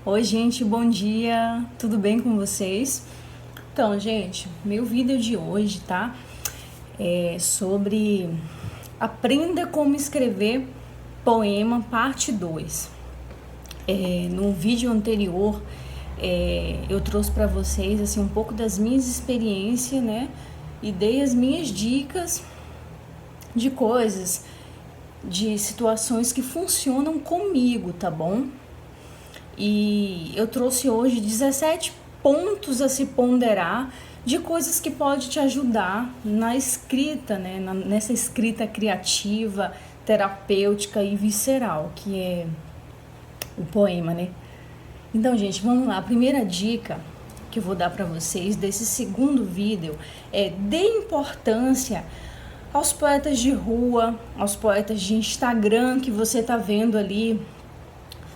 Oi, gente, bom dia, tudo bem com vocês? Então, gente, meu vídeo de hoje, tá? É sobre aprenda como escrever poema, parte 2. No vídeo anterior, eu trouxe para vocês assim, um pouco das minhas experiências, né? E dei as minhas dicas de coisas, de situações que funcionam comigo, tá bom? E eu trouxe hoje 17 pontos a se ponderar de coisas que pode te ajudar na escrita, né? Nessa escrita criativa, terapêutica e visceral, que é o poema, né? Então, gente, vamos lá. A primeira dica que eu vou dar para vocês desse segundo vídeo é: dê importância aos poetas de rua, aos poetas de Instagram que você tá vendo ali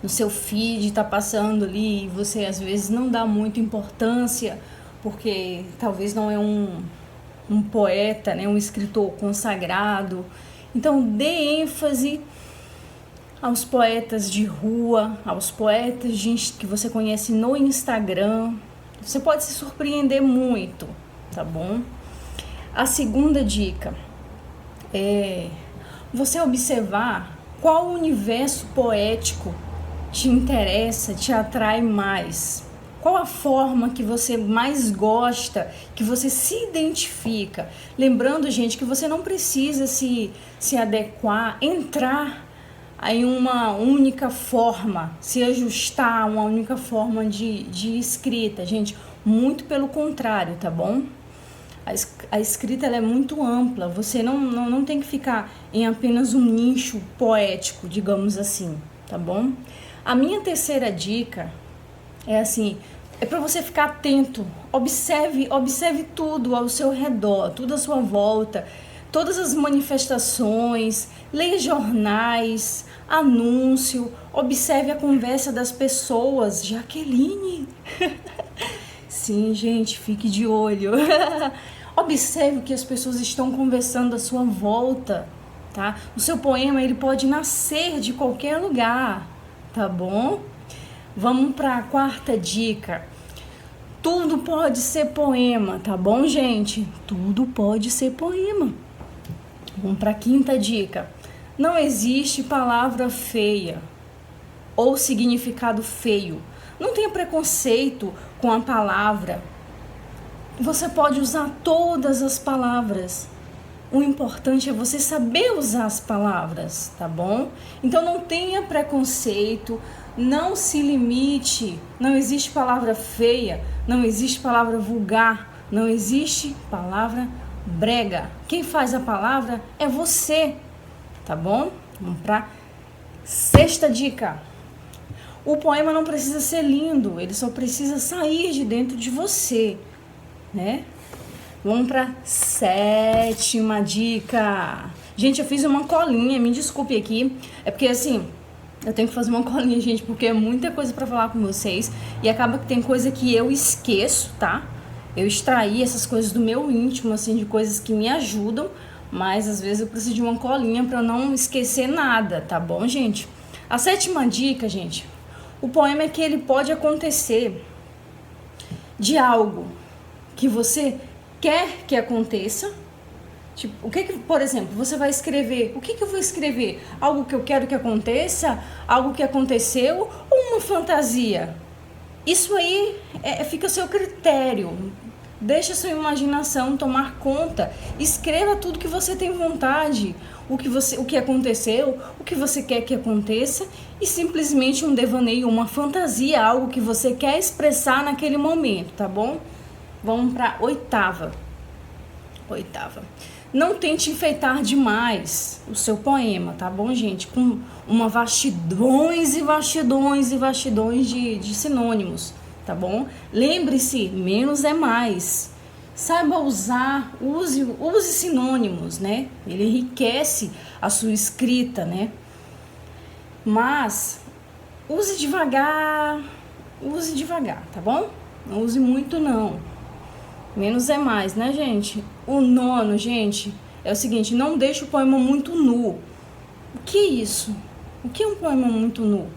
no seu feed, tá passando ali e você às vezes não dá muita importância porque talvez não é um poeta, né, um escritor consagrado. Então dê ênfase aos poetas de rua, aos poetas que você conhece no Instagram. Você pode se surpreender muito, tá bom? A segunda dica é você observar qual universo poético te interessa, te atrai mais. Qual a forma que você mais gosta, que você se identifica? Lembrando, gente, que você não precisa se adequar, entrar em uma única forma, se ajustar a uma única forma de escrita, gente. Muito pelo contrário, tá bom? A escrita ela é muito ampla, você não tem que ficar em apenas um nicho poético, digamos assim, tá bom? A minha terceira dica é assim, é para você ficar atento, observe tudo ao seu redor, tudo à sua volta, todas as manifestações, leia jornais, anúncio, observe a conversa das pessoas. Jaqueline, sim, gente, fique de olho. Observe o que as pessoas estão conversando à sua volta, tá? O seu poema ele pode nascer de qualquer lugar, tá bom? Vamos para a quarta dica. Tudo pode ser poema, tá bom, gente? Tudo pode ser poema. Vamos para a quinta dica. Não existe palavra feia ou significado feio. Não tenha preconceito com a palavra. Você pode usar todas as palavras. O importante é você saber usar as palavras, tá bom? Então não tenha preconceito, não se limite. Não existe palavra feia, não existe palavra vulgar, não existe palavra brega. Quem faz a palavra é você, tá bom? Vamos para sexta dica. O poema não precisa ser lindo, ele só precisa sair de dentro de você, né? Vamos para sétima dica. Gente, eu fiz uma colinha, me desculpe aqui. É porque assim, eu tenho que fazer uma colinha, gente, porque é muita coisa para falar com vocês. E acaba que tem coisa que eu esqueço, tá? Eu extraí essas coisas do meu íntimo, assim, de coisas que me ajudam. Mas às vezes eu preciso de uma colinha para não esquecer nada, tá bom, gente? A sétima dica, gente. O poema é que ele pode acontecer de algo que você quer que aconteça. Tipo, por exemplo, você vai escrever, o que eu vou escrever? Algo que eu quero que aconteça? Algo que aconteceu? Ou uma fantasia? Isso aí fica a seu critério. Deixa a sua imaginação tomar conta. Escreva tudo que você tem vontade, o que aconteceu, o que você quer que aconteça, e simplesmente um devaneio, uma fantasia, algo que você quer expressar naquele momento, tá bom? Vamos para oitava. Não tente enfeitar demais o seu poema, tá bom, gente? Com uma vastidões e vastidões e vastidões de sinônimos, tá bom? Lembre-se, menos é mais. Saiba usar, use sinônimos, né? Ele enriquece a sua escrita, né? Mas use devagar, tá bom? Não use muito, não. Menos é mais, né, gente? O nono, gente, é o seguinte: não deixe o poema muito nu. O que é isso? O que é um poema muito nu?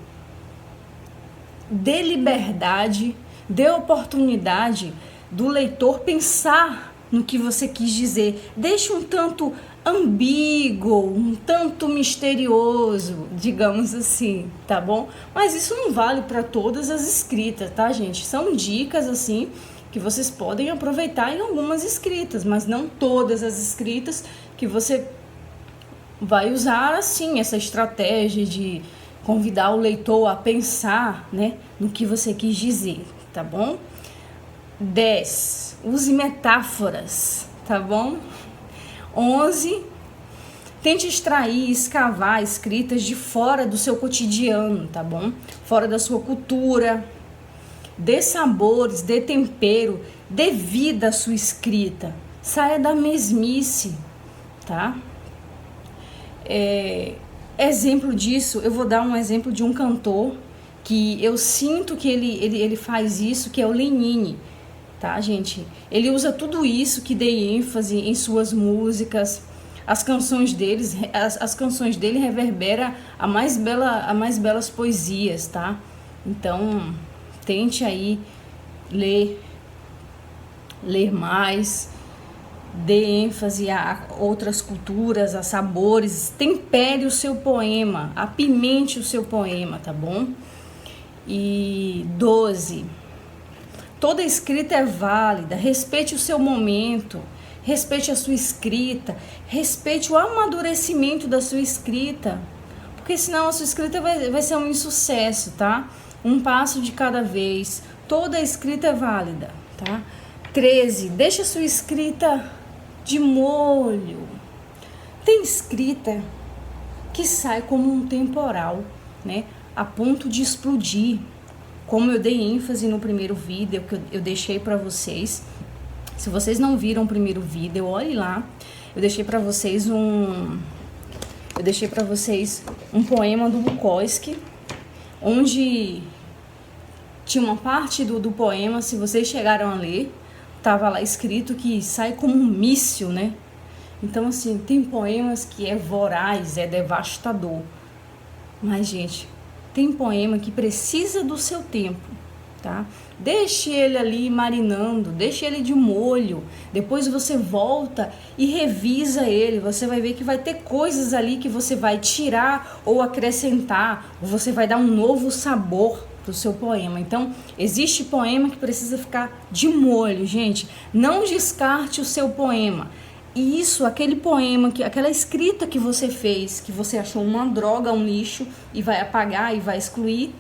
dê liberdade, dê oportunidade do leitor pensar no que você quis dizer. Deixe um tanto ambíguo, um tanto misterioso, digamos assim, tá bom? Mas isso não vale para todas as escritas, tá, gente? São dicas assim que vocês podem aproveitar em algumas escritas, mas não todas as escritas que você vai usar assim essa estratégia de convidar o leitor a pensar, né, no que você quis dizer, tá bom? 10. Use metáforas, tá bom? 11. Tente extrair e escavar escritas de fora do seu cotidiano, tá bom? Fora da sua cultura. Dê sabores, dê tempero, dê vida à sua escrita. Saia da mesmice, tá? Exemplo disso, eu vou dar um exemplo de um cantor que eu sinto que ele faz isso, que é o Lenine, tá, gente? Ele usa tudo isso que dei ênfase em suas músicas. As canções dele reverberam as mais belas poesias, tá? Então, tente aí ler mais, dê ênfase a outras culturas, a sabores, tempere o seu poema, apimente o seu poema, tá bom? E 12. Toda escrita é válida, respeite o seu momento, respeite a sua escrita, respeite o amadurecimento da sua escrita, porque senão a sua escrita vai ser um insucesso, tá? Um passo de cada vez, toda escrita é válida, tá? 13. Deixa a sua escrita de molho. Tem escrita que sai como um temporal, né? A ponto de explodir. Como eu dei ênfase no primeiro vídeo que eu deixei para vocês. Se vocês não viram o primeiro vídeo, olhe lá. Eu deixei para vocês um poema do Bukowski, onde tinha uma parte do poema, se vocês chegaram a ler, tava lá escrito que sai como um míssil, né? Então, assim, tem poemas que é voraz, é devastador. Mas, gente, tem poema que precisa do seu tempo, tá? Deixe ele ali marinando, deixe ele de molho. Depois você volta e revisa ele. Você vai ver que vai ter coisas ali que você vai tirar ou acrescentar. Ou você vai dar um novo sabor pro seu poema. Então, existe poema que precisa ficar de molho, gente. Não descarte o seu poema. E isso, aquele poema, aquela escrita que você fez, que você achou uma droga, um lixo, e vai apagar e vai excluir,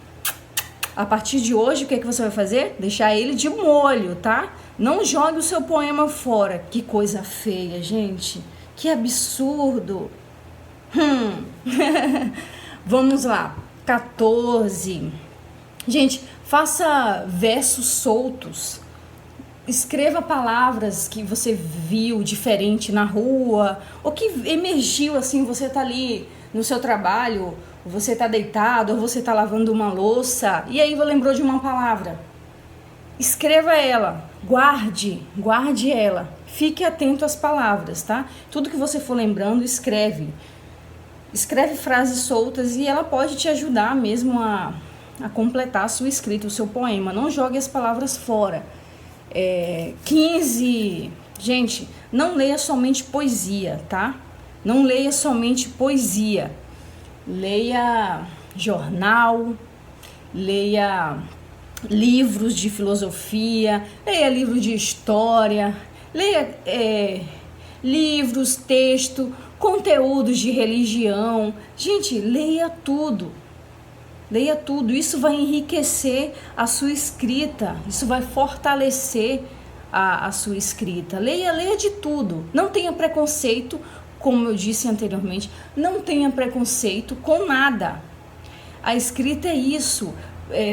a partir de hoje, o que é que você vai fazer? Deixar ele de molho, tá? Não jogue o seu poema fora. Que coisa feia, gente. Que absurdo. Vamos lá. 14. Gente, faça versos soltos. Escreva palavras que você viu diferente na rua, ou que emergiu assim, você tá ali no seu trabalho, ou você tá deitado, ou você tá lavando uma louça, e aí lembrou de uma palavra. Escreva ela, guarde ela, fique atento às palavras, tá? Tudo que você for lembrando, escreve. Escreve frases soltas e ela pode te ajudar mesmo a completar a sua escrita, o seu poema. Não jogue as palavras fora. 15. Gente, não leia somente poesia, tá? Não leia somente poesia. Leia jornal, leia livros de filosofia, leia livros de história, leia livros, texto, conteúdos de religião. Gente, leia tudo. Leia tudo, isso vai enriquecer a sua escrita, isso vai fortalecer a sua escrita. Leia de tudo, não tenha preconceito, como eu disse anteriormente, não tenha preconceito com nada. A escrita é isso,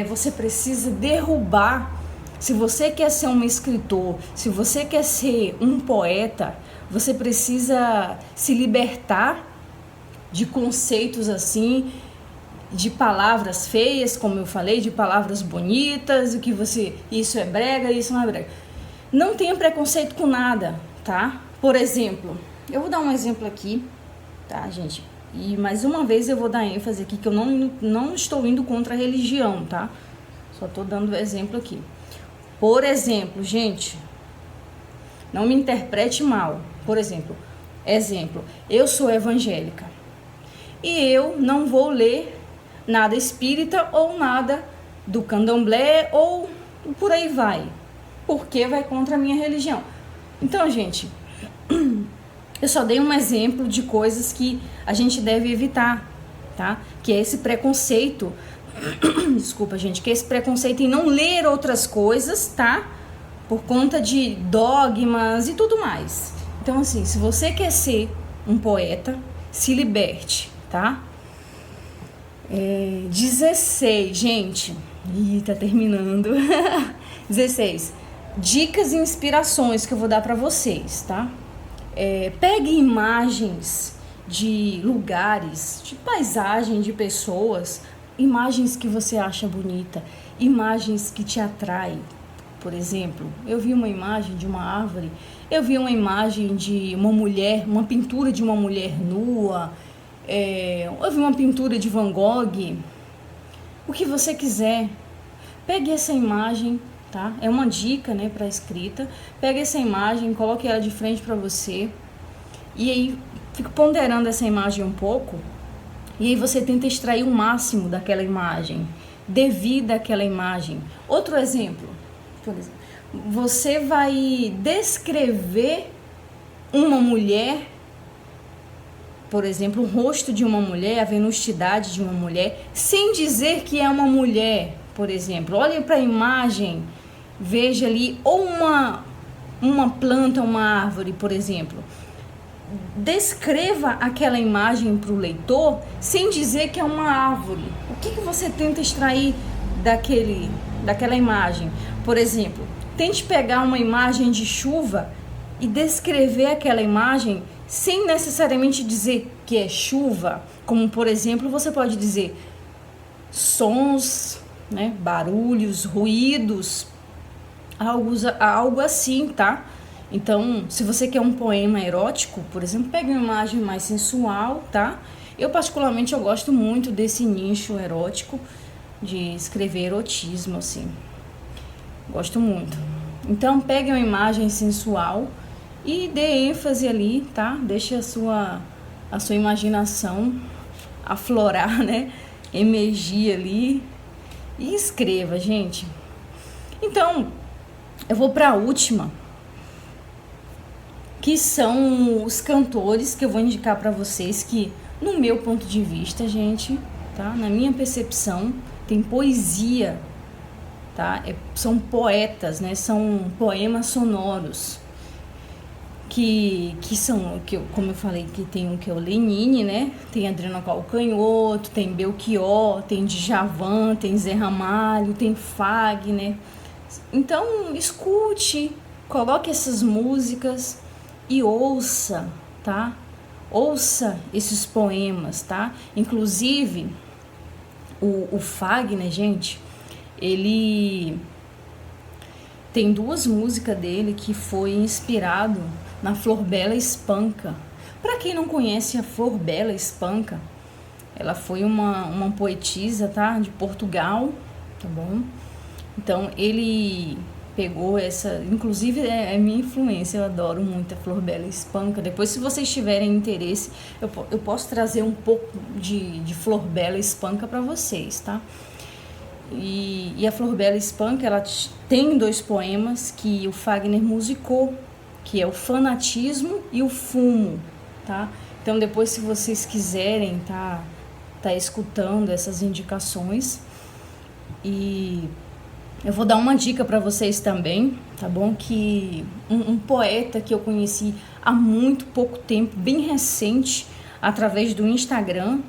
você precisa derrubar. Se você quer ser um escritor, se você quer ser um poeta, você precisa se libertar de conceitos assim, de palavras feias, como eu falei, de palavras bonitas, o que isso é brega, isso não é brega. Não tenha preconceito com nada, tá? Por exemplo, eu vou dar um exemplo aqui, tá, gente? E mais uma vez eu vou dar ênfase aqui que eu não estou indo contra a religião, tá? Só tô dando exemplo aqui. Por exemplo, gente, não me interprete mal. Por exemplo, eu sou evangélica e eu não vou ler nada espírita ou nada do candomblé ou por aí vai, porque vai contra a minha religião. Então, gente, eu só dei um exemplo de coisas que a gente deve evitar, tá? Que é esse preconceito, desculpa, gente, que é esse preconceito em não ler outras coisas, tá? Por conta de dogmas e tudo mais. Então, assim, se você quer ser um poeta, se liberte, tá? 16, gente. Ih, tá terminando. 16. Dicas e inspirações que eu vou dar pra vocês, tá? Pegue imagens de lugares, de paisagem, de pessoas, imagens que você acha bonita, imagens que te atraem. Por exemplo, eu vi uma imagem de uma árvore, eu vi uma imagem de uma mulher, uma pintura de uma mulher nua, eu vi uma pintura de Van Gogh. O que você quiser, pegue essa imagem, tá? É uma dica, né, para escrita. Pegue essa imagem, coloque ela de frente para você e aí fique ponderando essa imagem um pouco e aí você tenta extrair o máximo daquela imagem, dê vida àquela imagem. Outro exemplo, por exemplo, você vai descrever uma mulher, por exemplo, o rosto de uma mulher, a venuστidade de uma mulher, sem dizer que é uma mulher, por exemplo. Olhe para a imagem, veja ali, ou uma planta, uma árvore, por exemplo. Descreva aquela imagem para o leitor sem dizer que é uma árvore. O que você tenta extrair daquela imagem? Por exemplo, tente pegar uma imagem de chuva e descrever aquela imagem sem necessariamente dizer que é chuva, como por exemplo, você pode dizer sons, né, barulhos, ruídos, algo assim, tá? Então, se você quer um poema erótico, por exemplo, pegue uma imagem mais sensual, tá? Eu particularmente eu gosto muito desse nicho erótico de escrever erotismo, assim. Gosto muito. Então, pegue uma imagem sensual e dê ênfase ali, tá? Deixe a sua imaginação aflorar, né? Emergir ali e escreva, gente. Então, eu vou para a última, que são os cantores que eu vou indicar para vocês, que no meu ponto de vista, gente, tá? Na minha percepção, tem poesia, tá? São poetas, né? São poemas sonoros. Que são, como eu falei, que tem um que é o Lenine, né? Tem Adriano Calcanhoto, tem Belchior, tem Djavan, tem Zé Ramalho, tem Fagner. Então, escute, coloque essas músicas e ouça, tá? Ouça esses poemas, tá? Inclusive, o Fagner, gente, ele tem 2 músicas dele que foi inspirado na Flor Bela Espanca. Para quem não conhece a Flor Bela Espanca, ela foi uma poetisa, tá? De Portugal, tá bom? Então, ele pegou essa... Inclusive, é minha influência, eu adoro muito a Flor Bela Espanca. Depois, se vocês tiverem interesse, eu posso trazer um pouco de Flor Bela Espanca para vocês, tá? E a Flor Bela Espanca, ela tem 2 poemas que o Fagner musicou, que é o Fanatismo e o Fumo, tá? Então, depois, se vocês quiserem, tá escutando essas indicações. E eu vou dar uma dica para vocês também, tá bom? Que um poeta que eu conheci há muito pouco tempo, bem recente, através do Instagram.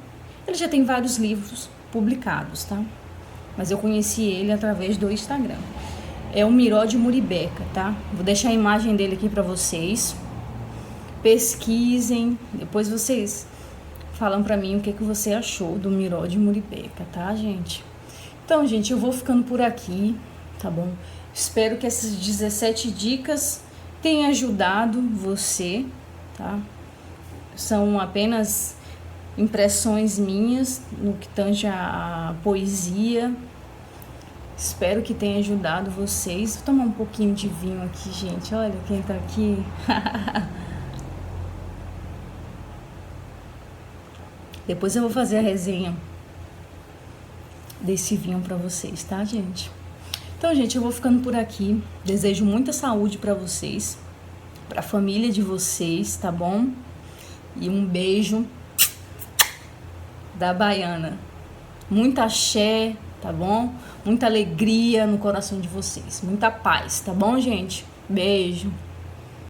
Ele já tem vários livros publicados, tá? Mas eu conheci ele através do Instagram. É o Miró de Muribeca, tá? Vou deixar a imagem dele aqui para vocês. Pesquisem, depois vocês falam para mim o que você achou do Miró de Muribeca, tá, gente? Então, gente, eu vou ficando por aqui, tá bom? Espero que essas 17 dicas tenham ajudado você, tá? São apenas impressões minhas no que tange a poesia. Espero que tenha ajudado vocês. Vou tomar um pouquinho de vinho aqui, gente. Olha quem tá aqui. Depois eu vou fazer a resenha desse vinho pra vocês, tá, gente? Então, gente, eu vou ficando por aqui. Desejo muita saúde pra vocês, pra família de vocês, tá bom? E um beijo da Baiana. Muita axé, tá bom? Muita alegria no coração de vocês. Muita paz, tá bom, gente? Beijo.